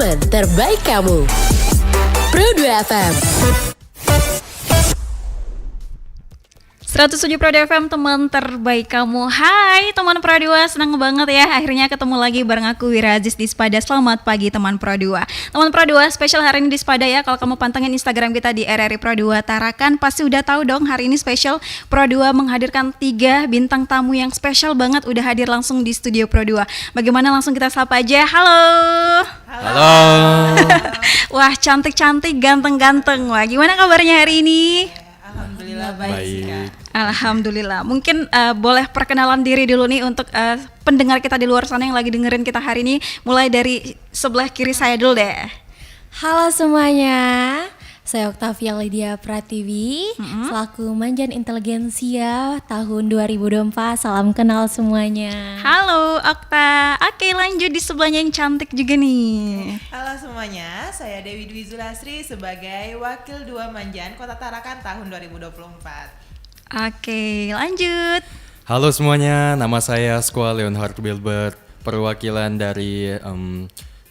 Teman terbaik kamu. Pro 2 FM 107 Pro 2 FM, teman terbaik kamu. Hai teman Pro 2, senang banget ya akhirnya ketemu lagi bareng aku Wira Aziz di Spada. Selamat pagi teman Pro 2. Teman Pro 2, spesial hari ini di Spada ya. Kalau kamu pantengin Instagram kita di RRI Pro 2 Tarakan, pasti udah tahu dong hari ini spesial Pro 2 menghadirkan 3 bintang tamu yang spesial banget, udah hadir langsung di studio Pro 2. Bagaimana, langsung kita sapa aja. Halo. Halo. Wah, cantik-cantik, ganteng-ganteng. Wah, gimana kabarnya hari ini? Alhamdulillah baik. Alhamdulillah. Mungkin boleh perkenalan diri dulu nih untuk pendengar kita di luar sana yang lagi dengerin kita hari ini. Mulai dari sebelah kiri saya dulu deh. Halo semuanya, saya Octavia Lydia Pratiwi, selaku Manjan Inteligensia tahun 2024. Salam kenal semuanya. Halo Okta. Oke, lanjut di sebelahnya yang cantik juga nih. Halo semuanya, saya Dewi Dwi Zulastri sebagai Wakil 2 Manjan Kota Tarakan tahun 2024. Oke, lanjut. Halo semuanya, nama saya Skua Leonhard Wilbert, perwakilan dari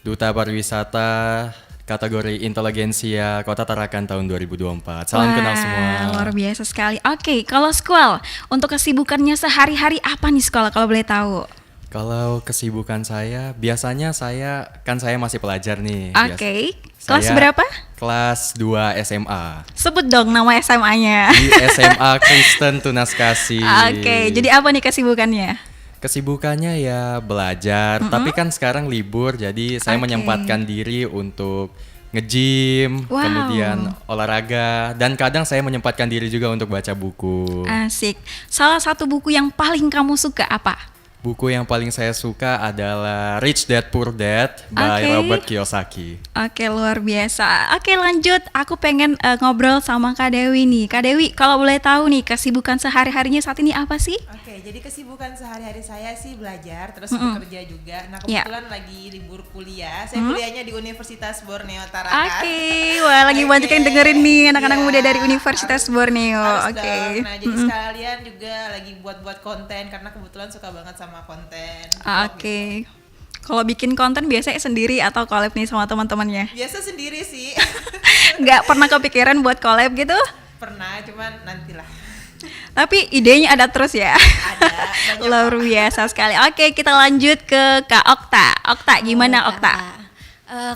Duta Pariwisata kategori Inteligensia Kota Tarakan tahun 2024. Salam kenal semua. Luar biasa sekali. Oke, kalau Squall, untuk kesibukannya sehari-hari apa nih Squall kalau boleh tahu? Kalau kesibukan saya, biasanya saya masih pelajar nih. Oke, kelas Saya berapa? Kelas 2 SMA. Sebut dong nama SMA-nya. Di SMA Kristen Tunas Kasih. Oke, jadi apa nih kesibukannya? Kesibukannya ya belajar, tapi kan sekarang libur, jadi saya Oke. menyempatkan diri untuk nge-gym, Wow. kemudian olahraga, dan kadang saya menyempatkan diri juga untuk baca buku. Asik. Salah satu buku yang paling kamu suka apa? Buku yang paling saya suka adalah Rich Dad Poor Dad by Oke. Robert Kiyosaki. Oke, luar biasa. Oke, lanjut. Aku pengen ngobrol sama Kak Dewi nih. Kak Dewi, kalau boleh tahu nih, kesibukan sehari-harinya saat ini apa sih? Oke, jadi kesibukan sehari-hari saya sih belajar, terus bekerja juga. Nah kebetulan lagi libur kuliah, saya kuliahnya di Universitas Borneo Tarakan. Oke, wah lagi banyak yang dengerin nih anak-anak Iya, muda dari Universitas Borneo. Harus Oke. dong. Nah jadi sekalian juga lagi buat-buat konten, karena kebetulan suka banget sama konten. Oke. Kalau bikin konten biasanya sendiri atau collab nih sama teman-temannya? Biasa sendiri sih. Nggak pernah kepikiran buat collab gitu? Pernah, cuman nantilah. Tapi idenya ada terus ya. Ada, banyak Luar biasa sekali. Oke, kita lanjut ke Kak Okta. Okta, gimana Okta?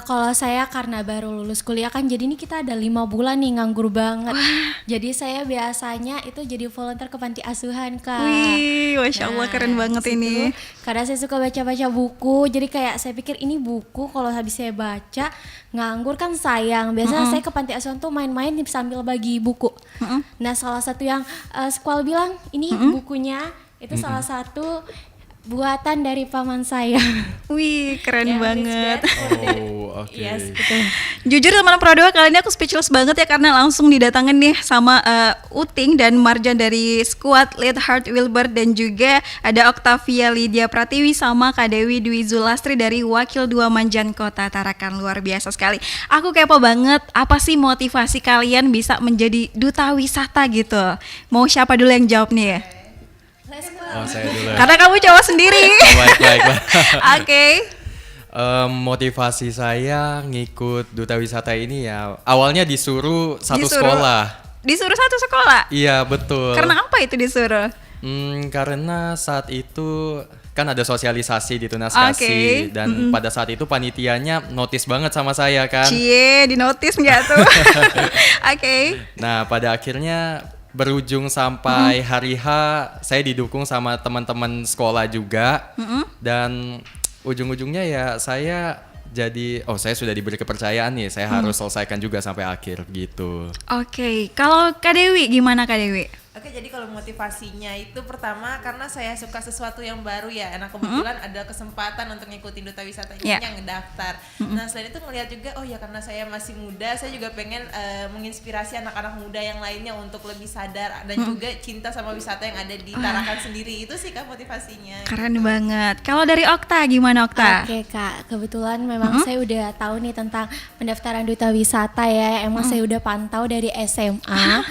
Kalau saya karena baru lulus kuliah kan, jadi ini kita ada 5 bulan nih nganggur banget. Jadi saya biasanya itu jadi volunteer ke panti asuhan, Kak. Wih, Masya Allah, keren banget di situ, ini. Karena saya suka baca-baca buku, jadi kayak saya pikir ini buku kalau habis saya baca nganggur kan sayang. Biasanya saya ke panti asuhan tuh main-main nih sambil bagi buku. Nah salah satu yang Squall bilang ini bukunya itu salah satu buatan dari paman saya. Wih, keren Yang banget. Rich Dad Poor Dad. Oh, oke. Yes, betul. Jujur teman Pro 2, kali ini aku speechless banget ya karena langsung didatangin nih sama Uting dan Marjan dari Squad Leonhard Wilbert, dan juga ada Octavia Lydia Pratiwi sama Kak Dewi Dwi Zulastri dari Wakil 2 Manjan Kota Tarakan. Luar biasa sekali. Aku kepo banget, apa sih motivasi kalian bisa menjadi duta wisata gitu? Mau siapa dulu yang jawab nih ya? Oh, saya dulu. Karena kamu cowok sendiri. Baik. Oke. Motivasi saya ngikut duta wisata ini ya awalnya disuruh satu sekolah. Disuruh satu sekolah? Iya betul. Karena apa itu disuruh? Karena saat itu kan ada sosialisasi di Tunas Oke. Kasih, dan pada saat itu panitianya notice banget sama saya kan. Cie, di notice nggak tuh? Oke. Nah pada akhirnya berujung sampai hari H saya didukung sama teman-teman sekolah juga, dan ujung-ujungnya ya saya sudah diberi kepercayaan nih, saya harus selesaikan juga sampai akhir gitu. Oke, kalau Kak Dewi gimana Kak Dewi? Oke, jadi kalau motivasinya itu pertama karena saya suka sesuatu yang baru ya. Nah kebetulan ada kesempatan untuk ngikutin duta wisata ini yang ngedaftar. Nah selain itu ngelihat juga, oh ya karena saya masih muda, saya juga pengen menginspirasi anak-anak muda yang lainnya untuk lebih sadar dan juga cinta sama wisata yang ada di Tarakan sendiri. Itu sih Kak motivasinya. Keren banget. Kalau dari Okta gimana Okta? Oke Kak, kebetulan memang saya udah tahu nih tentang pendaftaran duta wisata ya. Emang saya udah pantau dari SMA.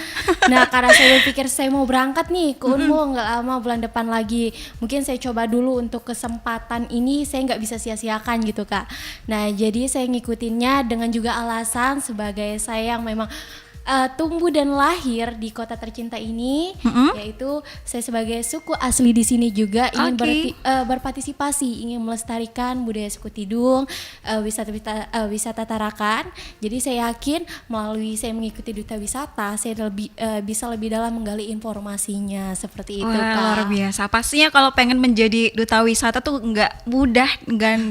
Nah karena saya berpikir saya mau berangkat nih ke Unmu nggak lama bulan depan lagi. Mungkin saya coba dulu untuk kesempatan ini saya nggak bisa sia-siakan gitu Kak. Nah jadi saya ngikutinnya dengan juga alasan sebagai saya yang memang tumbuh dan lahir di kota tercinta ini, yaitu saya sebagai suku asli di sini juga ingin berpartisipasi, ingin melestarikan budaya suku Tidung, wisata Tarakan. Jadi saya yakin melalui saya mengikuti Duta Wisata, saya bisa lebih dalam menggali informasinya seperti itu Kak. Luar biasa. Pastinya kalau pengen menjadi duta wisata tuh nggak mudah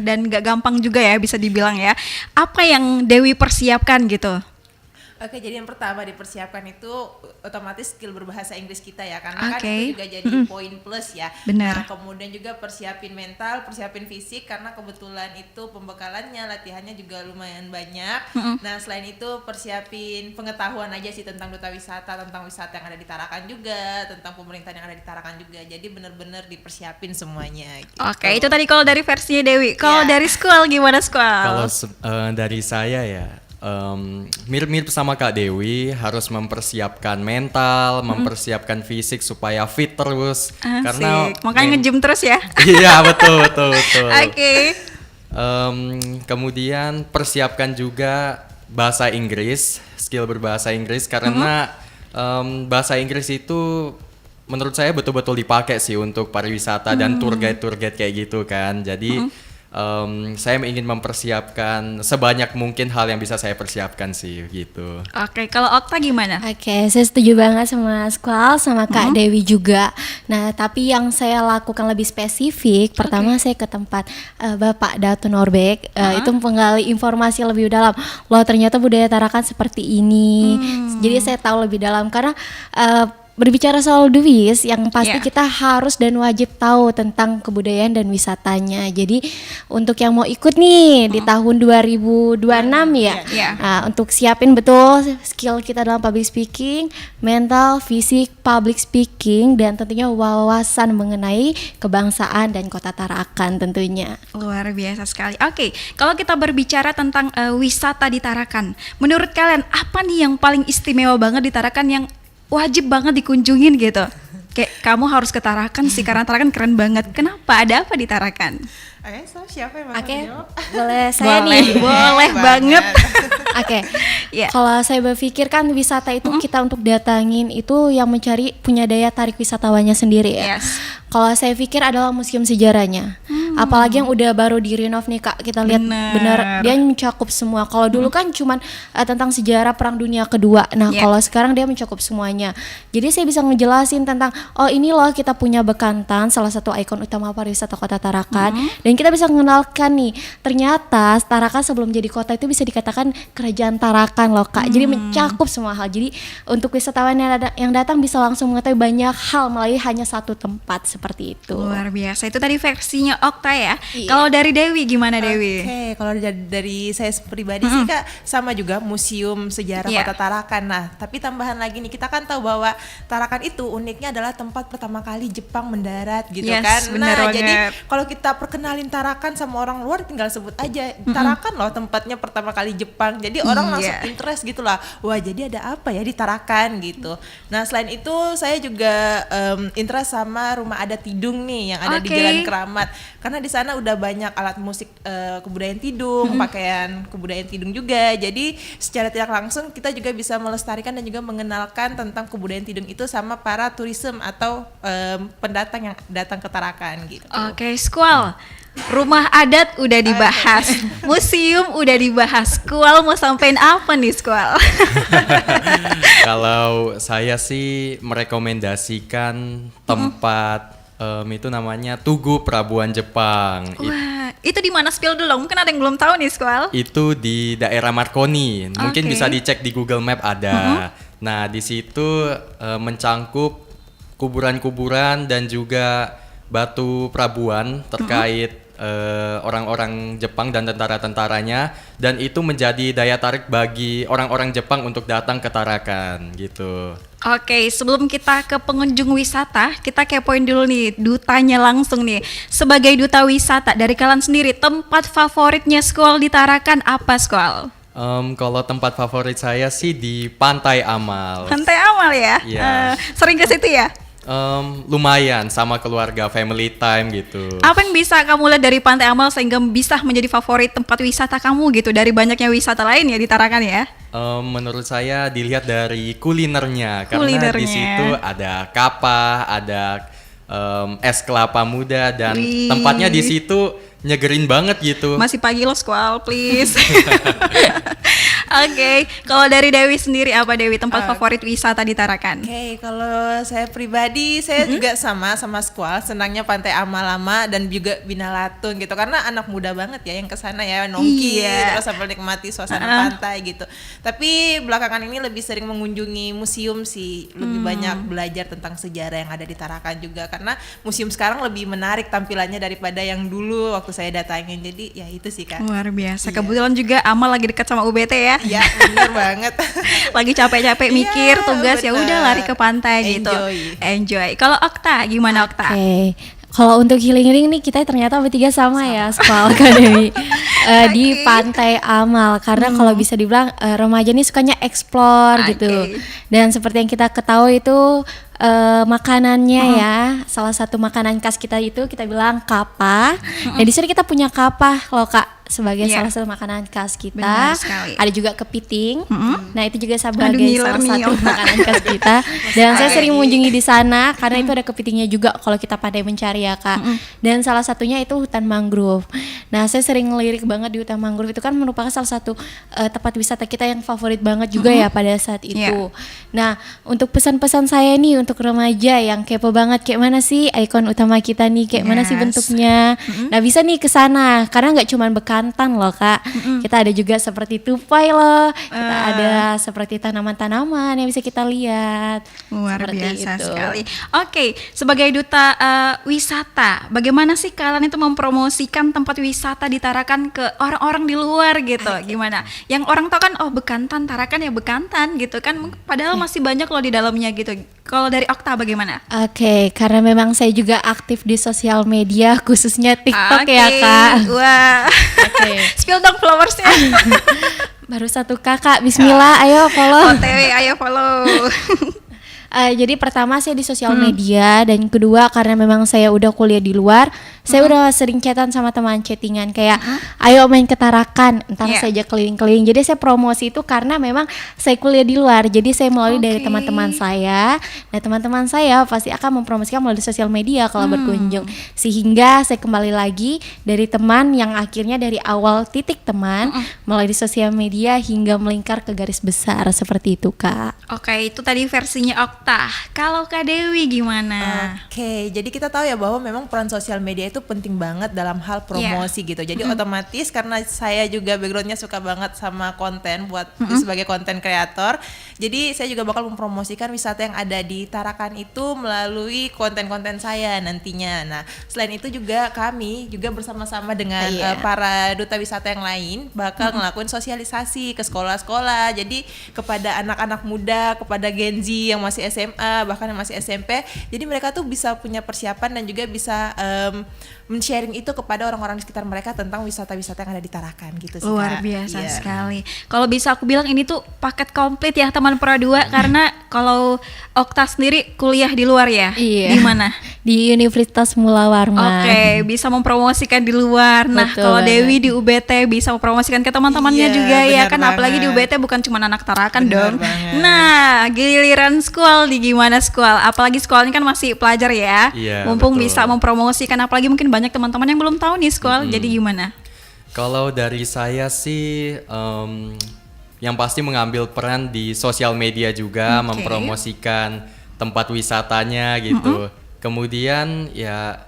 dan nggak gampang juga ya bisa dibilang ya. Apa yang Dewi persiapkan gitu? Oke, jadi yang pertama dipersiapkan itu otomatis skill berbahasa Inggris kita ya, karena kan Oke. itu juga jadi poin plus ya. Benar. Nah, kemudian juga persiapin mental, persiapin fisik, karena kebetulan itu pembekalannya, latihannya juga lumayan banyak. Nah, selain itu persiapin pengetahuan aja sih tentang duta wisata, tentang wisata yang ada di Tarakan juga, tentang pemerintahan yang ada di Tarakan juga. Jadi benar-benar dipersiapin semuanya. Gitu. Oke, itu tadi kalau dari versinya Dewi. Kalau Ya. dari Squall gimana Squall? Kalau dari saya ya mirip-mirip sama Kak Dewi, harus mempersiapkan mental, mempersiapkan fisik supaya fit terus. Karena Makanya nge-gym terus ya. Iya, betul. Oke. Kemudian persiapkan juga bahasa Inggris, skill berbahasa Inggris, karena bahasa Inggris itu menurut saya betul-betul dipakai sih untuk pariwisata dan tour guide kayak gitu kan. Jadi saya ingin mempersiapkan sebanyak mungkin hal yang bisa saya persiapkan sih gitu. Oke, kalau Okta gimana? Oke, saya setuju banget sama Squall, sama Kak Dewi juga. Nah, tapi yang saya lakukan lebih spesifik, pertama saya ke tempat Bapak Datu Norbek, itu menggali informasi lebih dalam. Loh, ternyata budaya Tarakan seperti ini. Jadi saya tahu lebih dalam karena berbicara soal Duwis, yang pasti kita harus dan wajib tahu tentang kebudayaan dan wisatanya. Jadi untuk yang mau ikut nih di tahun 2026 ya, nah, untuk siapin betul skill kita dalam public speaking, mental, fisik, public speaking, dan tentunya wawasan mengenai kebangsaan dan kota Tarakan tentunya. Luar biasa sekali. Oke, kalau kita berbicara tentang wisata di Tarakan, menurut kalian apa nih yang paling istimewa banget di Tarakan yang wajib banget dikunjungin gitu? Kayak kamu harus ke Tarakan sih karena Tarakan keren banget. Kenapa? Ada apa di Tarakan? Oke, so siapa yang mau Oke, jawab? boleh saya nih. Boleh banget. Oke, Ya. kalau saya berpikir kan wisata itu kita untuk datangin itu yang mencari punya daya tarik wisatawannya sendiri ya. Yes. Kalau saya pikir adalah museum sejarahnya. Apalagi yang udah baru direnov nih Kak, kita lihat benar dia mencakup semua. Kalau dulu kan cuman tentang sejarah Perang Dunia Kedua. Nah, kalau sekarang dia mencakup semuanya. Jadi saya bisa ngejelasin tentang ini loh kita punya Bekantan, salah satu ikon utama pariwisata Kota Tarakan. Dan kita bisa mengenalkan nih, ternyata Tarakan sebelum jadi kota itu bisa dikatakan kerajaan Tarakan loh Kak. Jadi mencakup semua hal. Jadi untuk wisatawan yang datang bisa langsung mengetahui banyak hal melalui hanya satu tempat seperti itu. Luar biasa. Itu tadi versinya Okta ya. Kalau dari Dewi gimana Dewi? Oke, kalau dari saya pribadi sih Kak, sama juga museum sejarah Kota Tarakan. Nah, tapi tambahan lagi nih, kita kan tahu bahwa Tarakan itu uniknya adalah tempat pertama kali Jepang mendarat gitu kan. Bener Nah, banget. jadi kalau kita perkenalin Tarakan sama orang luar tinggal sebut aja Tarakan loh tempatnya pertama kali Jepang. Jadi orang langsung interest gitu lah. Wah, jadi ada apa ya di Tarakan gitu. Nah, selain itu saya juga interest sama rumah adat Tidung nih yang ada di Jalan Keramat. Karena di sana udah banyak alat musik kebudayaan Tidung, pakaian kebudayaan Tidung juga. Jadi secara tidak langsung kita juga bisa melestarikan dan juga mengenalkan tentang kebudayaan Tidung itu sama para turisme atau pendatang yang datang ke Tarakan gitu. Oke, Squall. Rumah adat udah dibahas, museum udah dibahas. Squall mau sampein apa nih Squall? Kalau saya sih merekomendasikan tempat itu namanya Tugu Prabuan Jepang. Wah, itu di mana spill dulu? Mungkin ada yang belum tahu nih Squall. Itu di daerah Marconi. Mungkin bisa dicek di Google Map ada. Nah, di situ mencangkup kuburan-kuburan dan juga batu Prabuan terkait orang-orang Jepang dan tentara-tentaranya, dan itu menjadi daya tarik bagi orang-orang Jepang untuk datang ke Tarakan gitu. Oke, sebelum kita ke pengunjung wisata, kita kepoin dulu nih dutanya langsung nih. Sebagai duta wisata dari kalian sendiri, tempat favoritnya Squall di Tarakan apa Squall? Kalau tempat favorit saya sih di Pantai Amal. Pantai Amal ya? Iya. Sering ke situ ya? Lumayan sama keluarga, family time gitu. Apa yang bisa kamu lihat dari Pantai Amal sehingga bisa menjadi favorit tempat wisata kamu gitu dari banyaknya wisata lain ya di Tarakan ya? Menurut saya dilihat dari kulinernya, karena Kulinernya. di situ ada kapah, ada es kelapa muda, dan Wih. tempatnya di situ nyegerin banget gitu. Masih pagi loh squall please. Oke, kalau dari Dewi sendiri apa Dewi tempat favorit wisata di Tarakan? Oke, kalau saya pribadi, saya juga sama Squall, senangnya Pantai Amal Lama dan juga Binalatun gitu, karena anak muda banget ya yang kesana ya, nongki, Iya. terus sambil nikmati suasana pantai gitu. Tapi belakangan ini lebih sering mengunjungi museum sih, lebih banyak belajar tentang sejarah yang ada di Tarakan juga, karena museum sekarang lebih menarik tampilannya daripada yang dulu waktu saya datangin. Jadi ya itu sih Kak. Luar biasa. Iya. Kebetulan juga Amal lagi dekat sama UBT ya. Iya, bener banget. Lagi capek-capek mikir Iya, tugas ya udah bener. lari ke pantai gitu. Enjoy. Kalau Okta gimana Okta? Oke, kalau untuk healing nih kita ternyata bertiga sama ya, Squall Academy. Di Pantai Amal, karena kalau bisa dibilang remaja nih sukanya explore gitu. Dan seperti yang kita ketahui itu makanannya ya, salah satu makanan khas kita itu kita bilang kapah. Nah di sini kita punya kapah loh Kak, sebagai Iya. salah satu makanan khas kita. Benar sekali. Ada juga kepiting. Nah itu juga sebagai Aduh, ngiler salah nih, satu Om. makanan khas kita. Dan saya sering mengunjungi di sana karena itu ada kepitingnya juga kalau kita pandai mencari ya Kak. Dan salah satunya itu hutan mangrove. Nah saya sering ngelirik banget di hutan mangrove, itu kan merupakan salah satu tempat wisata kita yang favorit banget juga ya pada saat itu. Iya. Nah untuk pesan-pesan saya nih untuk remaja yang kepo banget, kayak mana sih ikon utama kita nih, kayak mana sih Yes. bentuknya. Nah bisa nih ke sana karena nggak cuma bekantan loh Kak. Kita ada juga seperti tupai loh. Kita ada seperti tanaman-tanaman yang bisa kita lihat. Luar Seperti biasa itu. sekali. Oke, sebagai duta wisata, bagaimana sih kalian itu mempromosikan tempat wisata di Tarakan ke orang-orang di luar gitu? Gimana? Yang orang tahu kan, oh Bekantan, Tarakan ya Bekantan gitu kan. Padahal masih banyak loh di dalamnya gitu. Kalau dari Okta bagaimana? Oke, karena memang saya juga aktif di sosial media, khususnya TikTok ya Oke, Kak. Wah. Oke. Spill dong followersnya. Baru 1 kakak, bismillah, ayo follow. OTW, ayo follow. Jadi pertama saya di sosial media, dan kedua karena memang saya udah kuliah di luar, saya udah sering chatan sama teman chattingan kayak ayo main ke Tarakan, entar Yeah. saya ajak keliling-keliling. Jadi saya promosi itu karena memang saya kuliah di luar, jadi saya melalui dari Oke. teman-teman saya. Nah teman-teman saya pasti akan mempromosikan melalui sosial media kalau berkunjung, sehingga saya kembali lagi dari teman yang akhirnya dari awal titik teman melalui sosial media hingga melingkar ke garis besar seperti itu Kak. Oke, itu tadi versinya Okta. Kalau Kak Dewi gimana? Oke, jadi kita tahu ya bahwa memang peran sosial media itu penting banget dalam hal promosi gitu. Jadi otomatis karena saya juga backgroundnya suka banget sama konten buat sebagai konten kreator. Jadi saya juga bakal mempromosikan wisata yang ada di Tarakan itu melalui konten-konten saya nantinya. Nah, selain itu juga kami juga bersama-sama dengan para duta wisata yang lain bakal ngelakuin sosialisasi ke sekolah-sekolah. Jadi kepada anak-anak muda, kepada Gen Z yang masih SMA, bahkan yang masih SMP. Jadi mereka tuh bisa punya persiapan dan juga bisa men-sharing itu kepada orang-orang di sekitar mereka tentang wisata-wisata yang ada di Tarakan gitu sih Luar Kak. biasa Iya. sekali. Kalau bisa aku bilang ini tuh paket komplit ya teman Pro 2, karena kalau Okta sendiri kuliah di luar ya. Iya. Di mana? Di Universitas Mula Warman. Oke, bisa mempromosikan di luar. Nah, Betul kalau banget. Dewi di UBT bisa mempromosikan ke teman-temannya Iya, juga ya benar kan, apalagi di banget. UBT bukan cuma anak Tarakan Benar dong. banget. Nah, giliran sekolah di gimana sekolah? Apalagi sekolah ini kan masih pelajar ya. Iya, Mumpung betul. bisa mempromosikan, apalagi mungkin banyak teman-teman yang belum tahu nih sekolah. Jadi gimana? Kalau dari saya sih yang pasti mengambil peran di sosial media juga, Oke. mempromosikan tempat wisatanya gitu. Kemudian ya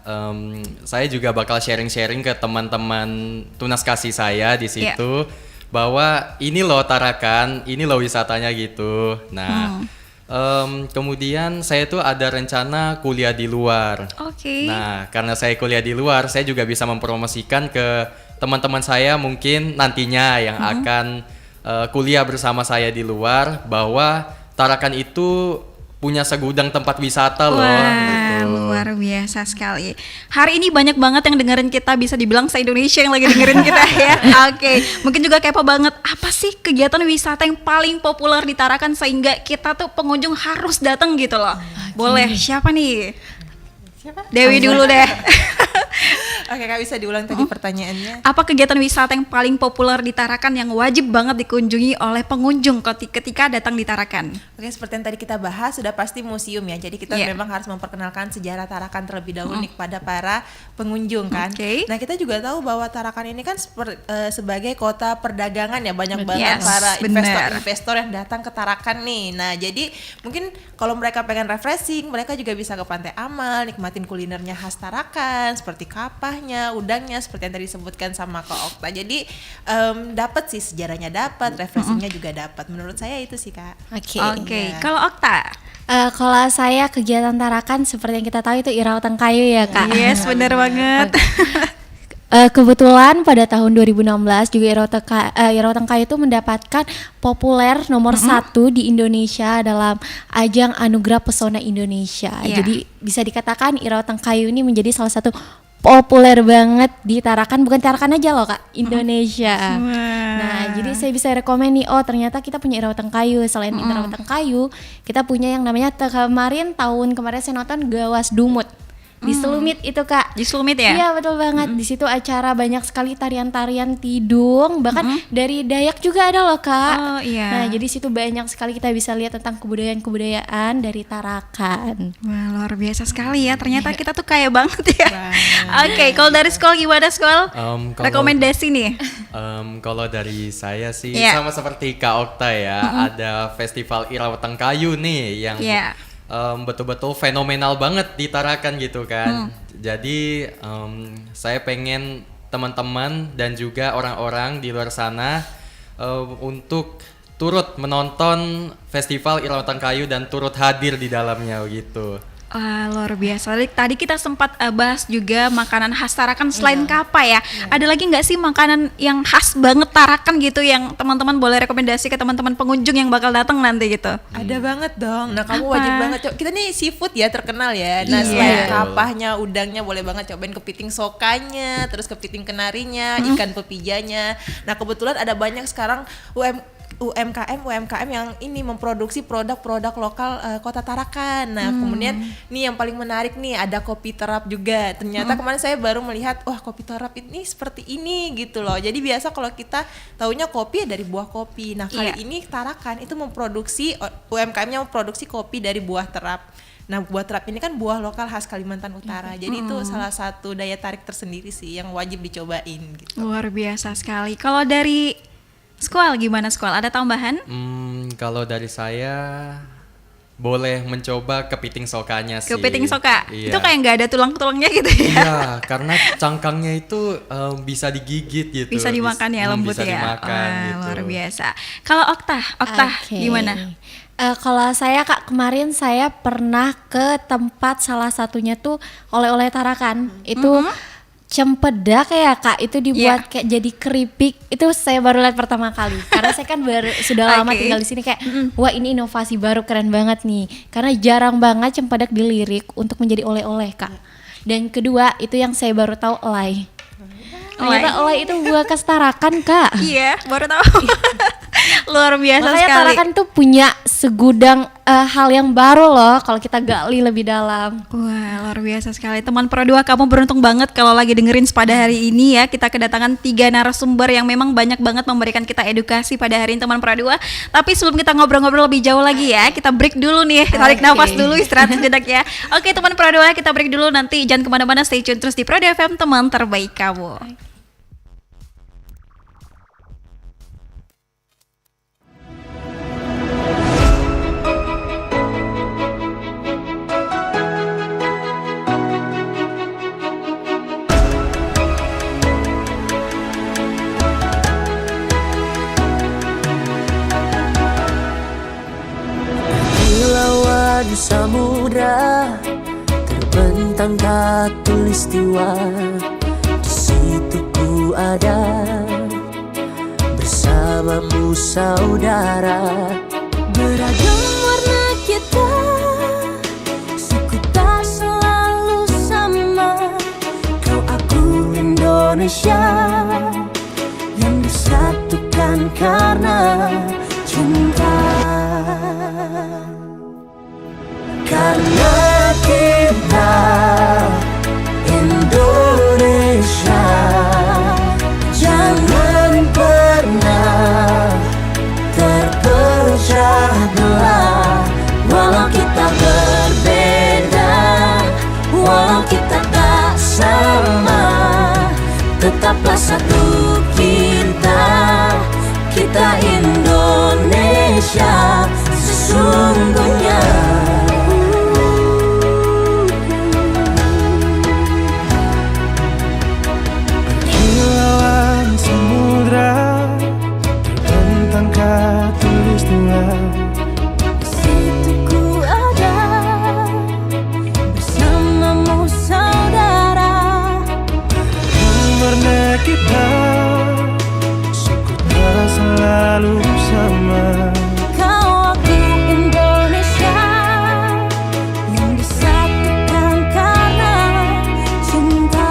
saya juga bakal sharing-sharing ke teman-teman tunas kasih saya di situ bahwa ini loh Tarakan, ini loh wisatanya gitu. Nah, kemudian saya tuh ada rencana kuliah di luar. Oke. Nah, karena saya kuliah di luar, saya juga bisa mempromosikan ke teman-teman saya mungkin nantinya yang akan kuliah bersama saya di luar bahwa Tarakan itu punya segudang tempat wisata loh. Wah, Gitu. Luar biasa sekali. Hari ini banyak banget yang dengerin kita, bisa dibilang se-Indonesia yang lagi dengerin kita ya. Oke, mungkin juga kepo banget, apa sih kegiatan wisata yang paling populer di Tarakan sehingga kita tuh pengunjung harus datang gitu loh. Boleh, siapa nih? Siapa? Dewi dulu deh. Oke, Kak, bisa diulang tadi pertanyaannya? Apa kegiatan wisata yang paling populer di Tarakan yang wajib banget dikunjungi oleh pengunjung ketika datang di Tarakan? Oke, seperti yang tadi kita bahas, sudah pasti museum ya. Jadi kita Iya. memang harus memperkenalkan sejarah Tarakan terlebih dahulu nih kepada para pengunjung kan. Oke. Nah, kita juga tahu bahwa Tarakan ini kan sebagai kota perdagangan ya, banyak banget Yes, para benar. investor-investor yang datang ke Tarakan nih. Nah, jadi mungkin kalau mereka pengen refreshing, mereka juga bisa ke Pantai Amal, nikmatin kulinernya khas Tarakan seperti kapahnya, udangnya seperti yang tadi disebutkan sama Kak Okta. Jadi dapat sih sejarahnya, dapat refreshingnya juga dapat. Menurut saya itu sih, Kak. Oke, Iya. kalau Okta? Kalau saya kegiatan Tarakan seperti yang kita tahu itu Irawatan Kayu ya Kak. Yes, bener banget. Kebetulan pada tahun 2016 juga Irawatan Kayu itu mendapatkan populer nomor 1 di Indonesia dalam ajang Anugerah Pesona Indonesia. Iya. Jadi bisa dikatakan Irawatan Kayu ini menjadi salah satu populer banget di Tarakan, bukan Tarakan aja loh Kak, Indonesia. Nah, jadi saya bisa rekomen nih, oh ternyata kita punya Irawatan Kayu. Selain Irawatan Kayu, kita punya yang namanya tahun kemarin saya nonton Gawas Dumut. Di Selumit itu Kak. Di Selumit ya? Iya betul banget. Di situ acara banyak sekali tarian-tarian tidung, bahkan dari Dayak juga ada loh Kak. Oh iya. Nah jadi situ banyak sekali kita bisa lihat tentang kebudayaan dari Tarakan. Wah, luar biasa sekali ya. Ternyata kita tuh kaya banget ya. Oke, kalau dari sekolah gimana sekolah? Rekomendasi nih. Kalau dari saya sih Iya. sama seperti Kak Okta ya, ada Festival Irawatan Kayu nih yang Iya. betul-betul fenomenal banget di Tarakan gitu kan. Jadi saya pengen teman-teman dan juga orang-orang di luar sana untuk turut menonton Festival Irawatan Kayu dan turut hadir di dalamnya gitu. Wah, luar biasa. Tadi kita sempat bahas juga makanan khas Tarakan selain kapa ya. Ada lagi nggak sih makanan yang khas banget Tarakan gitu yang teman-teman boleh rekomendasi ke teman-teman pengunjung yang bakal datang nanti gitu? Ada banget dong. Nah, kamu Apa? wajib banget coba. Kita nih seafood ya terkenal ya. Nah, Iya. selain kapahnya, udangnya boleh banget cobain kepiting sokanya, terus kepiting kenarinya, ikan pepijanya. Nah, kebetulan ada banyak sekarang UMKM yang ini memproduksi produk-produk lokal Kota Tarakan. Nah, kemudian nih yang paling menarik nih ada kopi terap juga. Ternyata kemarin saya baru melihat, wah kopi terap ini seperti ini gitu loh. Jadi biasa kalau kita taunya kopi ya dari buah kopi. Nah, kali Iya. ini Tarakan itu memproduksi UMKM-nya memproduksi kopi dari buah terap. Nah, buah terap ini kan buah lokal khas Kalimantan Utara. Jadi itu salah satu daya tarik tersendiri sih yang wajib dicobain gitu. Luar biasa sekali. Kalau dari sekolah gimana sekolah? Ada tambahan? Kalau dari saya boleh mencoba kepiting sokanya sih. Kepiting soka. Iya. Itu kayak nggak ada tulang-tulangnya gitu ya. Iya, karena cangkangnya itu bisa digigit gitu. Bisa dimakan ya, lembut bisa ya. dimakan Wah, gitu. luar biasa. Kalau Okta Oke. gimana? Kalau saya Kak, kemarin saya pernah ke tempat salah satunya tuh oleh-oleh Tarakan. Itu cempedak ya Kak, itu dibuat kayak jadi keripik. Itu saya baru lihat pertama kali. Karena saya kan sudah lama Oke. tinggal di sini kayak wah ini inovasi baru keren banget nih. Karena jarang banget cempedak dilirik untuk menjadi oleh-oleh Kak. Dan kedua itu yang saya baru tahu elai. Ternyata elai itu buah khas Tarakan Kak. Iya, baru tahu. Luar biasa Makanya sekali. Tarakan tuh punya segudang hal yang baru loh kalau kita gali lebih dalam. Wah, luar biasa sekali. Teman Pro 2, kamu beruntung banget kalau lagi dengerin pada hari ini ya. Kita kedatangan 3 narasumber yang memang banyak banget memberikan kita edukasi pada hari ini teman Pro 2. Tapi sebelum kita ngobrol-ngobrol lebih jauh lagi ya, kita break dulu nih. Tarik nafas dulu, istirahat sejenak ya. Oke teman Pro 2, kita break dulu, nanti jangan kemana-mana, stay tune terus di Pro 2 FM, teman terbaik kamu. Kilauan samudra terbentang khatulistiwa, di situ ku ada bersamamu saudara. Beragam warna kita, suku tak selalu Indonesia yang disatukan karena cinta. Karena kita Indonesia, jangan pernah terpecah belah. Walau kita berbeda, walau kita tak sama, tetaplah satu kita, kita Indonesia sesungguhnya. Kilauan samudra terbentang khatulistiwa, Di situ ku ada bersamamu saudara. warna kita suku telah selalu sama. Kau aku Indonesia yang disatukan karena cinta.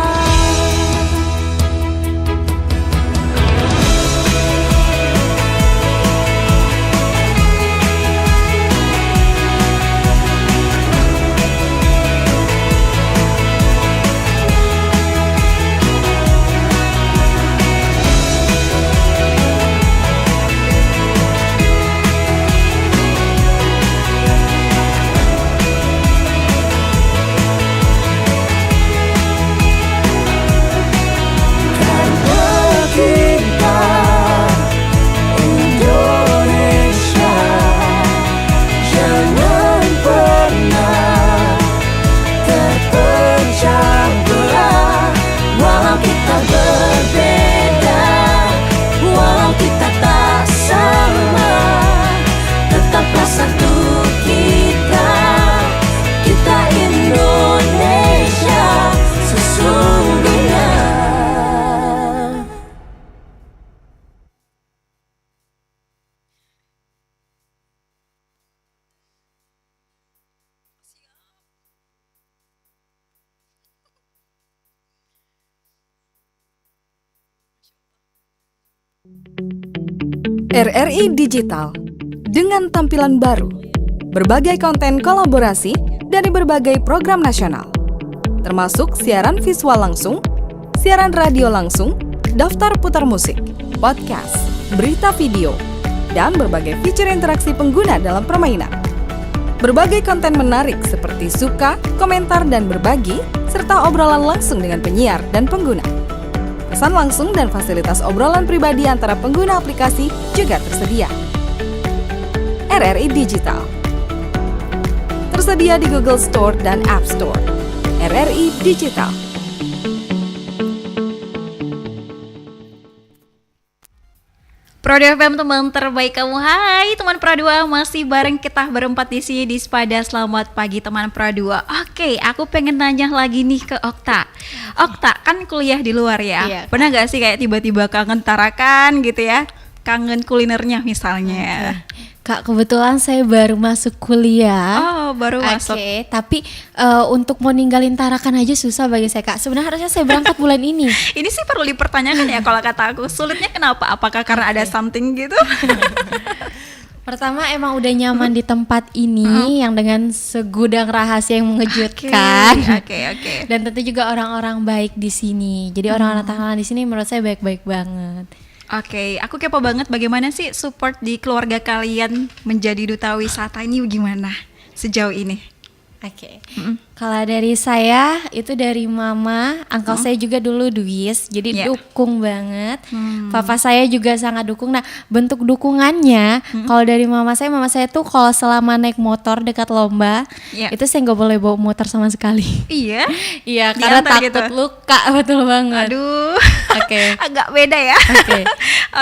RRI Digital dengan tampilan baru, berbagai konten kolaborasi dari berbagai program nasional, termasuk siaran visual langsung, siaran radio langsung, daftar putar musik, podcast, berita video, dan berbagai fitur interaksi pengguna dalam permainan. Berbagai konten menarik seperti suka, komentar, dan berbagi, serta obrolan langsung dengan penyiar dan pengguna. Pesan langsung dan fasilitas obrolan pribadi antara pengguna aplikasi juga tersedia. RRI Digital tersedia di Google Store dan App Store. RRI Digital. Pro 2 FM teman terbaik kamu. Hai teman Pro 2, masih bareng kita berempat di sini di Spada. Selamat pagi teman Pro 2. Oke, aku pengen nanya lagi nih ke Okta. Okta kan kuliah di luar ya. Iya, Pernah gak sih kayak tiba-tiba kangen tarakan gitu ya? Kangen kulinernya misalnya. Kak, kebetulan saya baru masuk kuliah. Oh, baru masuk. Oke, tapi untuk mau ninggalin Tarakan aja susah bagi saya, Kak. Sebenarnya harusnya saya berangkat bulan ini. Ini sih perlu dipertanyakan ya kalau kata aku. Sulitnya kenapa? Apakah karena ada something gitu? Pertama emang udah nyaman di tempat ini yang dengan segudang rahasia yang mengejutkan. Oke. Dan tentu juga orang-orang baik di sini. Jadi orang-orang Tarakan di sini menurut saya baik-baik banget. Oke, aku kepo banget bagaimana sih support di keluarga kalian menjadi duta wisata ini gimana sejauh ini? Oke. Kalau dari saya itu dari mama, uncle saya juga dulu Duis, jadi dukung banget. Papa saya juga sangat dukung. Nah, bentuk dukungannya kalau dari mama saya tuh kalau selama naik motor dekat lomba, itu saya nggak boleh bawa motor sama sekali. Iya? Iya, karena takut gitu? luka, betul banget. Aduh. Oke. Agak beda ya. Oke.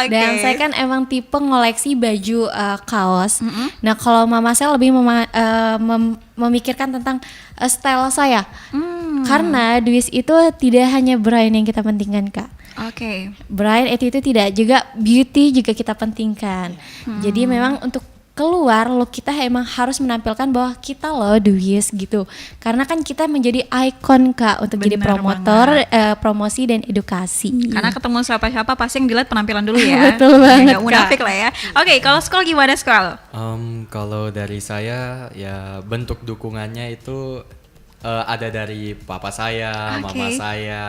Oke. Dan saya kan emang tipe ngoleksi baju kaos. Nah, kalau mama saya lebih memikirkan tentang style saya. Karena Duis itu tidak hanya brand yang kita pentingkan, Kak. Oke. Brand itu tidak, juga beauty juga kita pentingkan. Jadi memang untuk keluar look kita emang harus menampilkan bahwa kita loh Dwis gitu. Karena kan kita menjadi ikon Kak untuk jadi Benar promotor promosi dan edukasi. Karena ketemu siapa-siapa pasti yang dilihat penampilan dulu ya. Betul banget, Nggak munafik lah ya. Oke, kalau Skol gimana Skol? Kalau dari saya ya bentuk dukungannya itu ada dari papa saya, Oke. mama saya,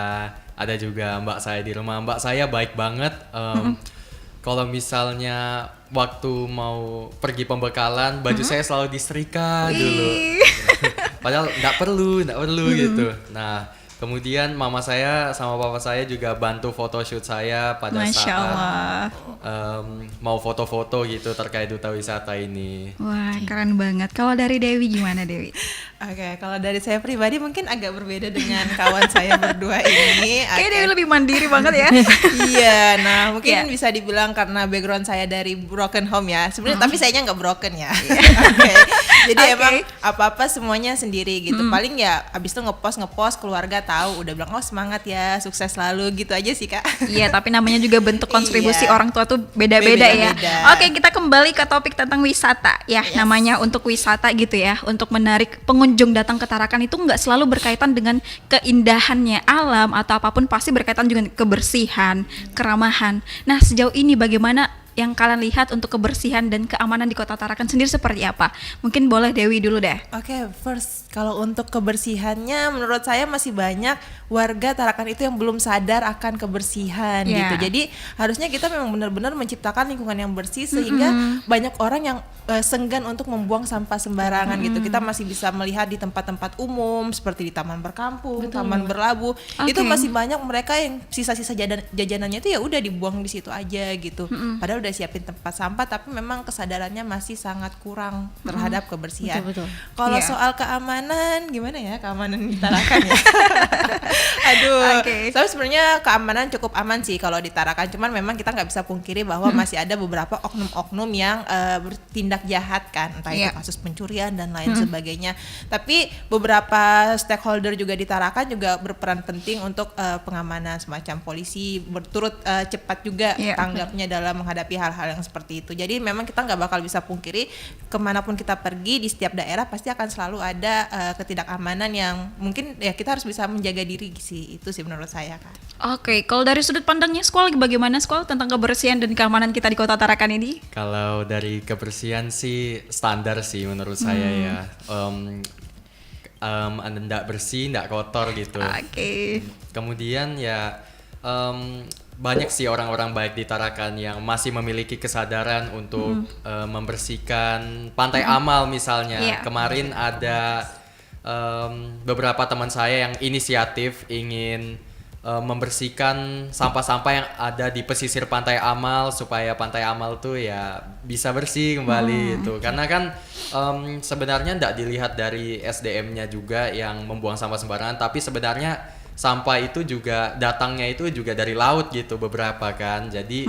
ada juga mbak saya di rumah. Mbak saya baik banget. Kalau misalnya waktu mau pergi pembekalan, baju saya selalu disetrika dulu. Padahal nggak perlu gitu. Nah, kemudian mama saya sama papa saya juga bantu photoshoot saya pada Masya saat Allah. mau foto-foto gitu terkait duta wisata ini. Wah, keren banget. Kalau dari Dewi gimana Dewi? Oke, kalau dari saya pribadi mungkin agak berbeda dengan kawan saya berdua ini. Kayaknya Oke. Dewi lebih mandiri banget ya. Iya, nah mungkin Iya. bisa dibilang karena background saya dari broken home ya. Sebenarnya tapi sayanya nggak broken ya. Iya. Oke. Jadi Oke. emang apa-apa semuanya sendiri gitu. Paling ya abis itu ngepost keluarga tahu udah bilang oh semangat ya, sukses selalu gitu aja sih Kak. Iya, tapi namanya juga bentuk kontribusi Iya. orang tua tuh beda-beda ya. Beda-beda. Oke, kita kembali ke topik tentang wisata ya. Namanya untuk wisata gitu ya, untuk menarik pengunjung datang ke Tarakan itu nggak selalu berkaitan dengan keindahannya alam atau apapun, pasti berkaitan juga dengan kebersihan, keramahan. Nah, sejauh ini bagaimana yang kalian lihat untuk kebersihan dan keamanan di Kota Tarakan sendiri seperti apa? Mungkin boleh Dewi dulu deh. Oke, first kalau untuk kebersihannya menurut saya masih banyak warga Tarakan itu yang belum sadar akan kebersihan Yeah. gitu. Jadi harusnya kita memang benar-benar menciptakan lingkungan yang bersih sehingga banyak orang yang senggan untuk membuang sampah sembarangan gitu. Kita masih bisa melihat di tempat-tempat umum seperti di taman berkampung, taman berlabuh. Itu Oke. masih banyak mereka yang sisa-sisa jajanannya itu ya udah dibuang di situ aja gitu. Padahal udah siapin tempat sampah tapi memang kesadarannya masih sangat kurang terhadap kebersihan. Betul. Kalau Iya. soal keamanan gimana ya? Keamanan di Tarakan ya. Aduh. Oke. Tapi sebenarnya keamanan cukup aman sih kalau di Tarakan. Cuman memang kita nggak bisa pungkiri bahwa masih ada beberapa oknum-oknum yang bertindak jahat kan, entah itu Iya. kasus pencurian dan lain sebagainya. Tapi beberapa stakeholder juga di Tarakan juga berperan penting untuk pengamanan, semacam polisi berturut cepat juga Iya. tanggapnya dalam menghadapi hal-hal yang seperti itu. Jadi memang kita nggak bakal bisa pungkiri kemanapun kita pergi di setiap daerah pasti akan selalu ada ketidakamanan yang mungkin ya kita harus bisa menjaga diri sih, itu sih menurut saya kan. Oke, kalau dari sudut pandangnya Skol bagaimana Skol tentang kebersihan dan keamanan kita di Kota Tarakan ini? Kalau dari kebersihan sih standar sih menurut saya ya. Nggak bersih, nggak kotor gitu. Oke. Kemudian ya banyak sih orang-orang baik di Tarakan yang masih memiliki kesadaran untuk membersihkan Pantai Amal misalnya. Iya. Kemarin ada beberapa teman saya yang inisiatif ingin membersihkan sampah-sampah yang ada di pesisir Pantai Amal supaya Pantai Amal tuh ya bisa bersih kembali itu. Karena kan sebenarnya tidak dilihat dari SDM-nya juga yang membuang sampah sembarangan, tapi sebenarnya sampah itu juga datangnya itu juga dari laut gitu beberapa kan. Jadi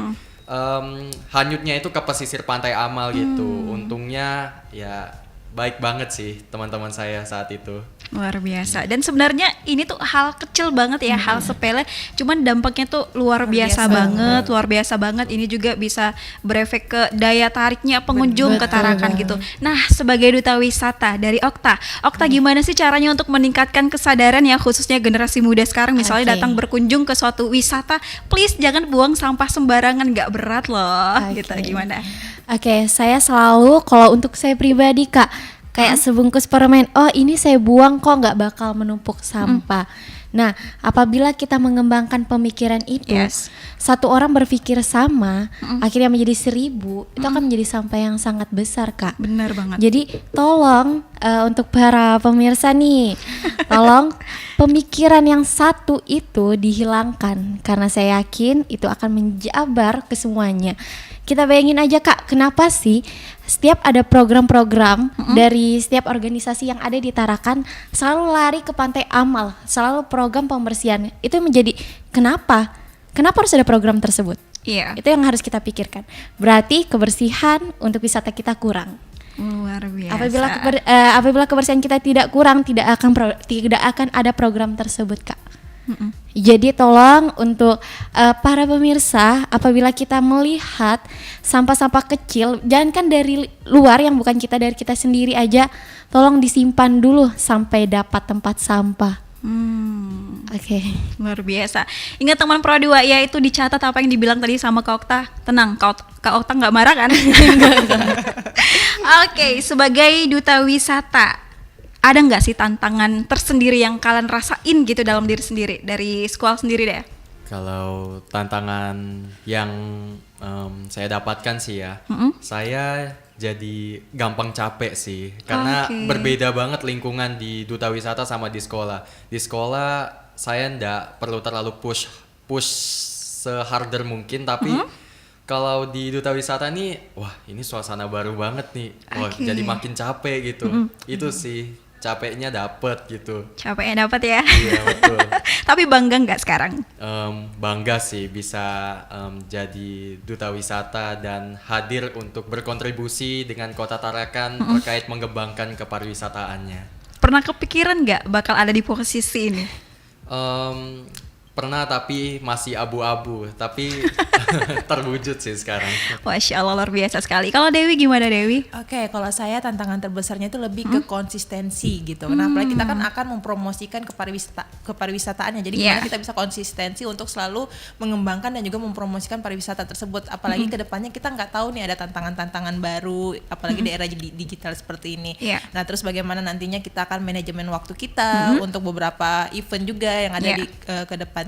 hanyutnya itu ke pesisir Pantai Amal gitu. Untungnya ya baik banget sih teman-teman saya saat itu. Luar biasa. Dan sebenarnya ini tuh hal kecil banget ya, hal sepele, cuman dampaknya tuh luar biasa banget, luar biasa banget. Ini juga bisa berefek ke daya tariknya pengunjung ke Tarakan gitu. Nah, sebagai duta wisata dari Okta gimana sih caranya untuk meningkatkan kesadaran ya, khususnya generasi muda sekarang misalnya Oke. datang berkunjung ke suatu wisata, please jangan buang sampah sembarangan, nggak berat loh. Oke. Gitu gimana? Oke, saya selalu kalau untuk saya pribadi Kak, kayak sebungkus permen, oh ini saya buang kok nggak bakal menumpuk sampah. Nah, apabila kita mengembangkan pemikiran itu, Yes. satu orang berpikir sama, akhirnya menjadi 1000, itu akan menjadi sampah yang sangat besar Kak. Benar banget. Jadi tolong untuk para pemirsa nih, tolong pemikiran yang satu itu dihilangkan karena saya yakin itu akan menjabar ke semuanya. Kita bayangin aja Kak, kenapa sih setiap ada program-program dari setiap organisasi yang ada di Tarakan selalu lari ke Pantai Amal, selalu program pembersihan. Itu menjadi kenapa? Kenapa harus ada program tersebut? Iya. Itu yang harus kita pikirkan. Berarti kebersihan untuk wisata kita kurang. Luar biasa. Apabila kebersihan kita tidak kurang, tidak akan ada program tersebut Kak. Jadi tolong untuk para pemirsa, apabila kita melihat sampah-sampah kecil, jangankan dari luar yang bukan kita, dari kita sendiri aja, tolong disimpan dulu sampai dapat tempat sampah. Oke. Luar biasa. Ingat teman Pro 2 ya, itu dicatat apa yang dibilang tadi sama Kak Okta. Tenang, Kak Okta nggak marah kan? Oke, sebagai duta wisata, ada nggak sih tantangan tersendiri yang kalian rasain gitu dalam diri sendiri, dari sekolah sendiri deh? Kalau tantangan yang saya dapatkan sih ya, saya jadi gampang capek sih, karena Oke. berbeda banget lingkungan di duta wisata sama di sekolah. Di sekolah saya ndak perlu terlalu push seharder mungkin, tapi kalau di duta wisata nih, wah ini suasana baru banget nih, wah Oke. jadi makin capek gitu. Itu sih capeknya dapet gitu. Capeknya dapat ya. Iya betul. Tapi bangga nggak sekarang? Bangga sih bisa jadi duta wisata dan hadir untuk berkontribusi dengan Kota Tarakan terkait mengembangkan kepariwisataannya. Pernah kepikiran nggak bakal ada di posisi ini? Pernah tapi masih abu-abu, tapi terwujud sih sekarang. Masya Allah, luar biasa sekali. Kalau Dewi gimana Dewi? Oke, kalau saya tantangan terbesarnya itu lebih ke konsistensi gitu. Nah, apalagi kita kan akan mempromosikan kepariwisataannya. Jadi Yeah. gimana kita bisa konsistensi untuk selalu mengembangkan dan juga mempromosikan pariwisata tersebut. Apalagi ke depannya kita nggak tahu nih ada tantangan-tantangan baru, apalagi di era digital seperti ini. Yeah. Nah, terus bagaimana nantinya kita akan manajemen waktu kita untuk beberapa event juga yang ada Yeah. di ke depannya.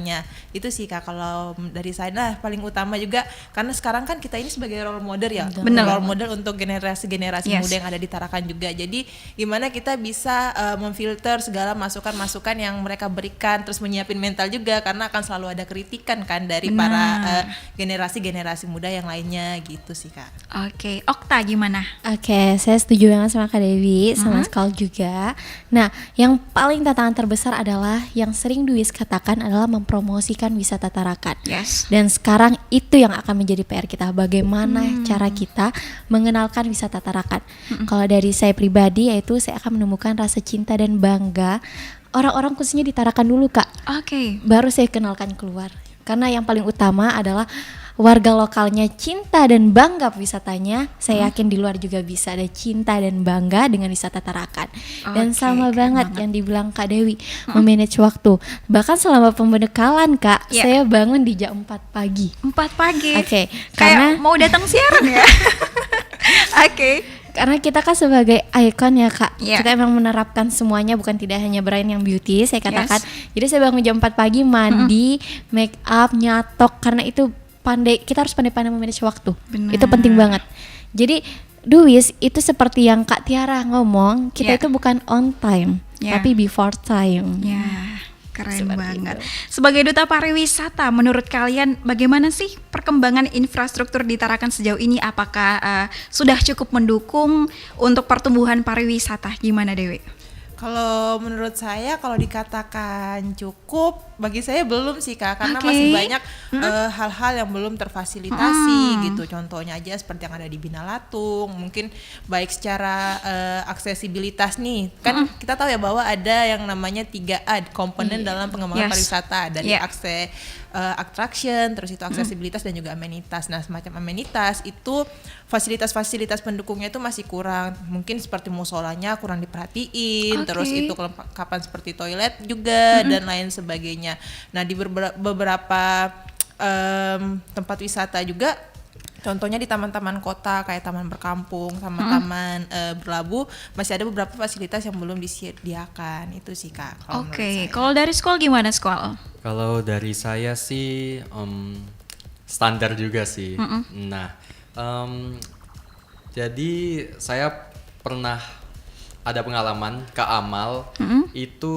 Itu sih Kak, kalau dari saya. Nah, paling utama juga karena sekarang kan kita ini sebagai role model ya. Benar. Role model untuk generasi-generasi Yes. muda yang ada di Tarakan juga. Jadi gimana kita bisa memfilter segala masukan-masukan yang mereka berikan, terus menyiapin mental juga, karena akan selalu ada kritikan kan dari para generasi-generasi muda yang lainnya gitu sih Kak. Oke, Okta gimana? Oke, saya setuju banget sama Kak Dewi, sama Skal juga. Nah, yang paling tantangan terbesar adalah yang sering Duis katakan adalah mempromosikan wisata Tarakan. Yes. Dan sekarang itu yang akan menjadi PR kita, bagaimana cara kita mengenalkan wisata Tarakan. Kalau dari saya pribadi, yaitu saya akan menemukan rasa cinta dan bangga orang-orang khususnya di Tarakan dulu Kak, Oke. baru saya kenalkan keluar. Karena yang paling utama adalah warga lokalnya cinta dan bangga wisatanya, saya yakin di luar juga bisa ada cinta dan bangga dengan wisata Tarakan. Dan Oke, sama keren banget banget. yang dibilang Kak Dewi, memanage waktu. Bahkan selama pembekalan Kak, Iya. saya bangun di jam 4 pagi. 4 pagi. Oke, Kayak karena mau datang siaran ya. Oke. karena kita kan sebagai ikon ya Kak, Iya. kita emang menerapkan semuanya, bukan tidak hanya Brian yang beauty, saya katakan. Jadi saya bangun jam 4 pagi, mandi, make up, nyatok, karena itu kita harus pandai-pandai memanage waktu. Benar. Itu penting banget. Jadi Duis itu seperti yang Kak Tiara ngomong, kita Iya. itu bukan on time, Iya. tapi before time. Ya, keren Seperti banget. itu. Sebagai duta pariwisata, menurut kalian bagaimana sih perkembangan infrastruktur di Tarakan sejauh ini? Apakah sudah cukup mendukung untuk pertumbuhan pariwisata? Gimana Dewi? Kalau menurut saya, kalau dikatakan cukup, bagi saya belum sih Kak, karena Oke. masih banyak hal-hal yang belum terfasilitasi gitu. Contohnya aja seperti yang ada di Binalatung, mungkin baik secara aksesibilitas nih, kan kita tahu ya bahwa ada yang namanya 3A komponen dalam pengembangan Yes. pariwisata, dari Yeah. attraction, terus itu aksesibilitas dan juga amenitas. Nah, semacam amenitas itu fasilitas-fasilitas pendukungnya itu masih kurang, mungkin seperti musolanya kurang diperhatiin, Oke. terus itu kelengkapan seperti toilet juga dan lain sebagainya. Nah, di beberapa tempat wisata juga, contohnya di taman-taman kota kayak taman berkampung sama taman berlabuh, masih ada beberapa fasilitas yang belum disediakan. Itu sih Kak. kalau menurut Oke, saya. kalau dari sekolah gimana sekolah? Kalau dari saya sih standar juga sih. Nah, jadi saya pernah ada pengalaman ke Amal, itu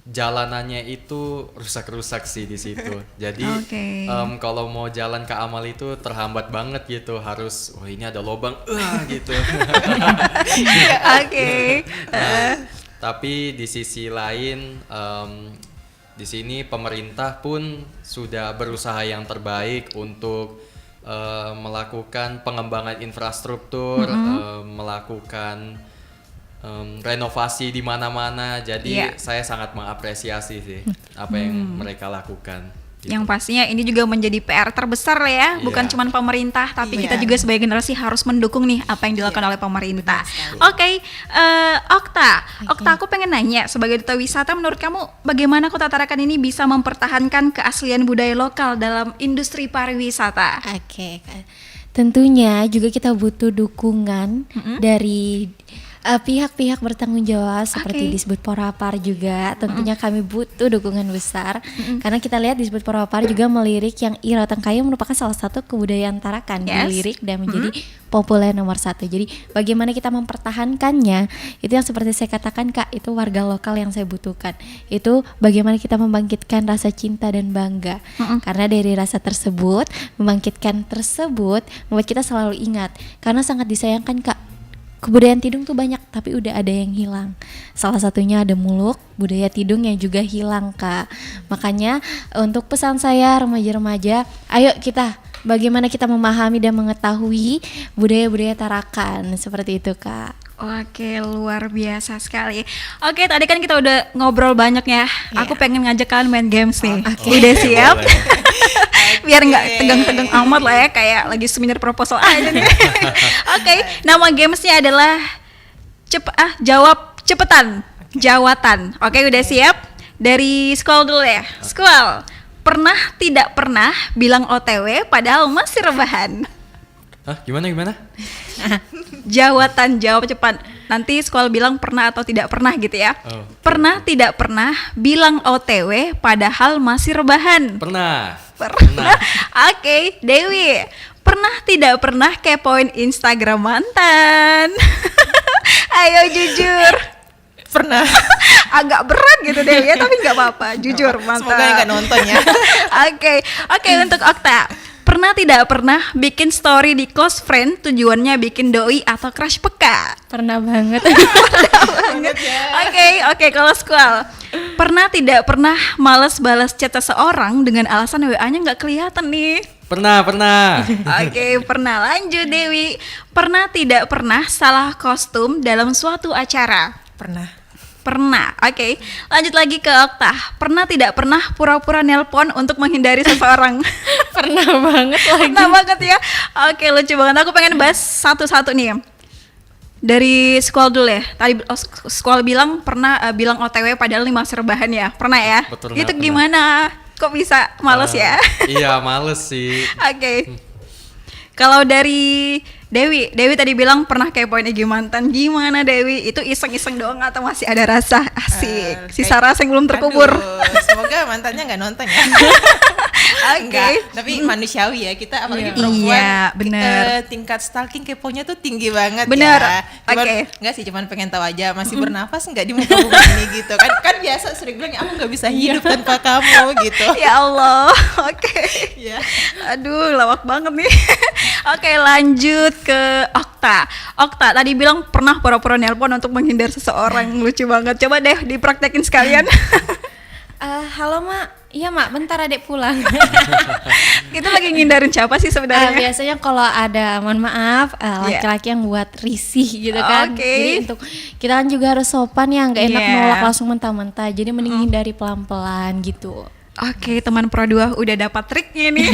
jalanannya itu rusak-rusak sih di situ. Jadi Oke. kalau mau jalan ke Amal itu terhambat banget gitu, harus wah ini ada lubang gitu. Oke. Tapi di sisi lain di sini pemerintah pun sudah berusaha yang terbaik untuk melakukan pengembangan infrastruktur, melakukan renovasi di mana-mana. Jadi Iya. saya sangat mengapresiasi sih apa yang mereka lakukan. Gitu. Yang pastinya ini juga menjadi PR terbesar ya, bukan Iya. cuma pemerintah, tapi Iya. kita juga sebagai generasi harus mendukung nih apa yang dilakukan oleh pemerintah. Oke, Okta, aku pengen nanya sebagai duta wisata, menurut kamu bagaimana Kota Tarakan ini bisa mempertahankan keaslian budaya lokal dalam industri pariwisata? Oke, tentunya juga kita butuh dukungan dari pihak-pihak bertanggung jawab seperti Oke. Disbud Porapar juga. Tentunya kami butuh dukungan besar karena kita lihat Disbud Porapar juga melirik yang I Roteng Kayu merupakan salah satu kebudayaan Tarakan, Yes. dilirik dan menjadi populer nomor 1. Jadi bagaimana kita mempertahankannya, itu yang seperti saya katakan Kak, itu warga lokal yang saya butuhkan. Itu bagaimana kita membangkitkan rasa cinta dan bangga. Karena dari rasa tersebut, membangkitkan tersebut membuat kita selalu ingat. Karena sangat disayangkan Kak, kebudayaan Tidung tuh banyak tapi udah ada yang hilang. Salah satunya ada Muluk, budaya Tidung yang juga hilang Kak. Makanya untuk pesan saya remaja-remaja, ayo kita bagaimana kita memahami dan mengetahui budaya-budaya Tarakan, seperti itu Kak. Oke, luar biasa sekali. Oke, tadi kan kita udah ngobrol banyak ya. Aku pengen ngajak kalian main games nih. Udah siap? Biar nggak tegang-tegang amat lah ya, kayak lagi seminar proposal aja nih. Oke, nama gamesnya adalah jawab cepetan, jawatan. Oke, udah siap? Dari Squall dulu ya. Squall, pernah tidak pernah bilang OTW padahal masih rebahan? Hah, gimana? Jawatan, jawab cepat. Nanti Squall bilang pernah atau tidak pernah gitu ya. Oh. Pernah tidak pernah bilang OTW padahal masih rebahan? Pernah. Pernah. Oke, Dewi. Pernah tidak pernah kepoin Instagram mantan? Ayo jujur. Pernah. Agak berat gitu Dewi ya, tapi nggak apa-apa. Jujur, mantap. Semoga nggak nonton ya. Oke, untuk Okta. Pernah tidak pernah bikin story di close friend tujuannya bikin doi atau crush peka? Pernah banget. Oke, kalau Squall. Pernah tidak pernah males balas chat seseorang dengan alasan WA-nya nggak kelihatan nih? Pernah. Oke, pernah. Lanjut Dewi. Pernah tidak pernah salah kostum dalam suatu acara? Pernah. Pernah. Oke, lanjut lagi ke Okta. Pernah tidak pernah pura-pura nelpon untuk menghindari seseorang? Pernah banget lagi. Pernah banget ya. Oke, lucu banget. Aku pengen bahas satu-satu nih. Dari Squall dulu ya. Tadi Squall bilang pernah bilang OTW padahal nih masih rebahan ya. Pernah ya? Betul, Itu pernah. gimana? Kok bisa males ya? Iya, males sih. Oke. Kalau dari Dewi tadi bilang pernah kepoin IG mantan. Gimana Dewi? Itu iseng-iseng doang atau masih ada rasa? Asik. Sisa rasa yang belum terkubur. Aduh, semoga mantannya nggak nonton ya. Enggak, tapi manusiawi ya kita apalagi perempuan. Iya, bener. Tingkat stalking keponya tuh tinggi banget Bener, ya. Cuman, oke. enggak sih, cuman pengen tahu aja masih bernafas nggak di muka bumi ini gitu. Kan biasa sering bilang aku nggak bisa hidup tanpa kamu gitu. Ya Allah. Oke. Iya. Aduh, lawak banget nih. Oke, lanjut ke Okta. Okta tadi bilang pernah pura-pura nelpon untuk menghindar seseorang. Lucu banget. Coba deh dipraktekin sekalian. Halo Mak, iya Mak, bentar adek pulang. Itu lagi ngindarin siapa sih sebenarnya? Biasanya kalau ada, mohon maaf, Iya. laki-laki yang buat risih gitu kan. Oke. Jadi untuk kita kan juga harus sopan ya, nggak enak Iya. nolak langsung mentah-mentah. Jadi mending hindari pelan-pelan gitu. Oke, teman Pro 2 udah dapat triknya nih.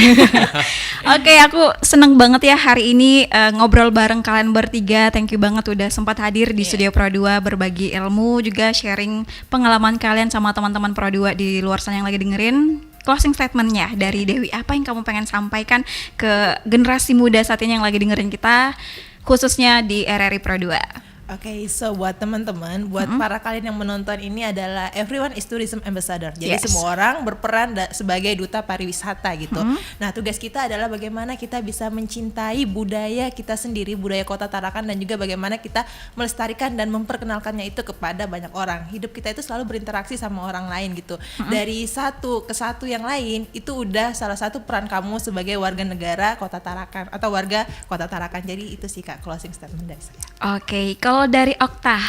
Oke, aku seneng banget ya hari ini ngobrol bareng kalian bertiga. Thank you banget udah sempat hadir di studio Pro 2 berbagi ilmu, juga sharing pengalaman kalian sama teman-teman Pro 2 di luar sana yang lagi dengerin. Closing statementnya dari Dewi, apa yang kamu pengen sampaikan ke generasi muda saat ini yang lagi dengerin kita, khususnya di RRI Pro 2? Oke, so buat teman-teman, buat para kalian yang menonton ini adalah everyone is tourism ambassador. Jadi Yes. semua orang berperan sebagai duta pariwisata gitu. Nah, tugas kita adalah bagaimana kita bisa mencintai budaya kita sendiri, budaya Kota Tarakan, dan juga bagaimana kita melestarikan dan memperkenalkannya itu kepada banyak orang. Hidup kita itu selalu berinteraksi sama orang lain gitu. Dari satu ke satu yang lain, itu udah salah satu peran kamu sebagai warga negara Kota Tarakan atau warga Kota Tarakan. Jadi itu sih Kak closing statement dari saya. Oke, kalau dari Okta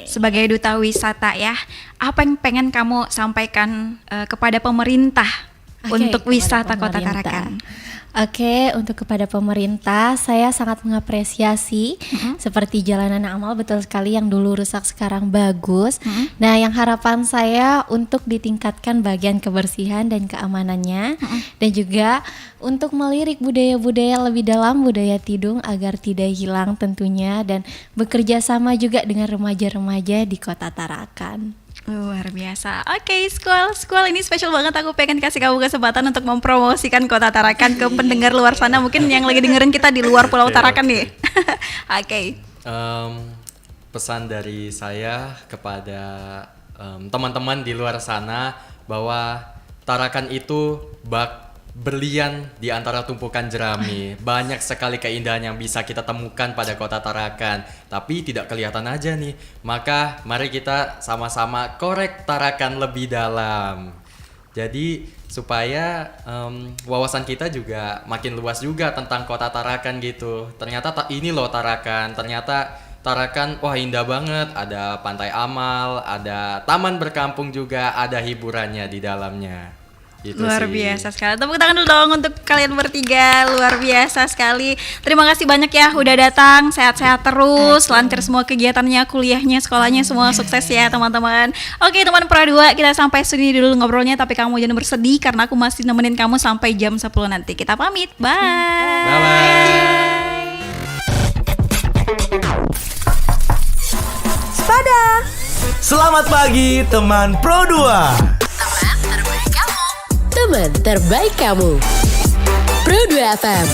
sebagai duta wisata ya, apa yang pengen kamu sampaikan kepada pemerintah Oke, untuk kepada wisata Kota pemerintah. Tarakan? Oke, untuk kepada pemerintah, saya sangat mengapresiasi seperti jalanan amal, betul sekali, yang dulu rusak sekarang bagus. Nah, yang harapan saya untuk ditingkatkan bagian kebersihan dan keamanannya, dan juga untuk melirik budaya-budaya lebih dalam, budaya Tidung agar tidak hilang tentunya, dan bekerja sama juga dengan remaja-remaja di Kota Tarakan. Luar biasa. Oke, Squall ini spesial banget. Aku pengen kasih kamu kesempatan untuk mempromosikan Kota Tarakan ke pendengar luar sana. Mungkin yang lagi dengerin kita di luar Pulau Tarakan nih. Oke. Pesan dari saya kepada teman-teman di luar sana bahwa Tarakan itu berlian di antara tumpukan jerami. Banyak sekali keindahan yang bisa kita temukan pada Kota Tarakan, tapi tidak kelihatan aja nih. Maka mari kita sama-sama korek Tarakan lebih dalam. Jadi supaya wawasan kita juga makin luas juga tentang Kota Tarakan gitu. Ternyata ini loh Tarakan, Tarakan wah indah banget, ada Pantai Amal, ada taman berkampung juga, ada hiburannya di dalamnya. Gitu luar sih. biasa sekali. Tepuk tangan dulu dong untuk kalian bertiga. Luar biasa sekali. Terima kasih banyak ya udah datang. Sehat-sehat terus, lancar semua kegiatannya, kuliahnya, sekolahnya, semua sukses ya teman-teman. Oke teman Pro 2, kita sampai sini dulu ngobrolnya, tapi kamu jangan bersedih karena aku masih nemenin kamu sampai jam 10 nanti. Kita pamit. Bye. Bye-bye. Sepada! Selamat pagi teman Pro 2. Teman terbaik kamu. Pro 2 FM.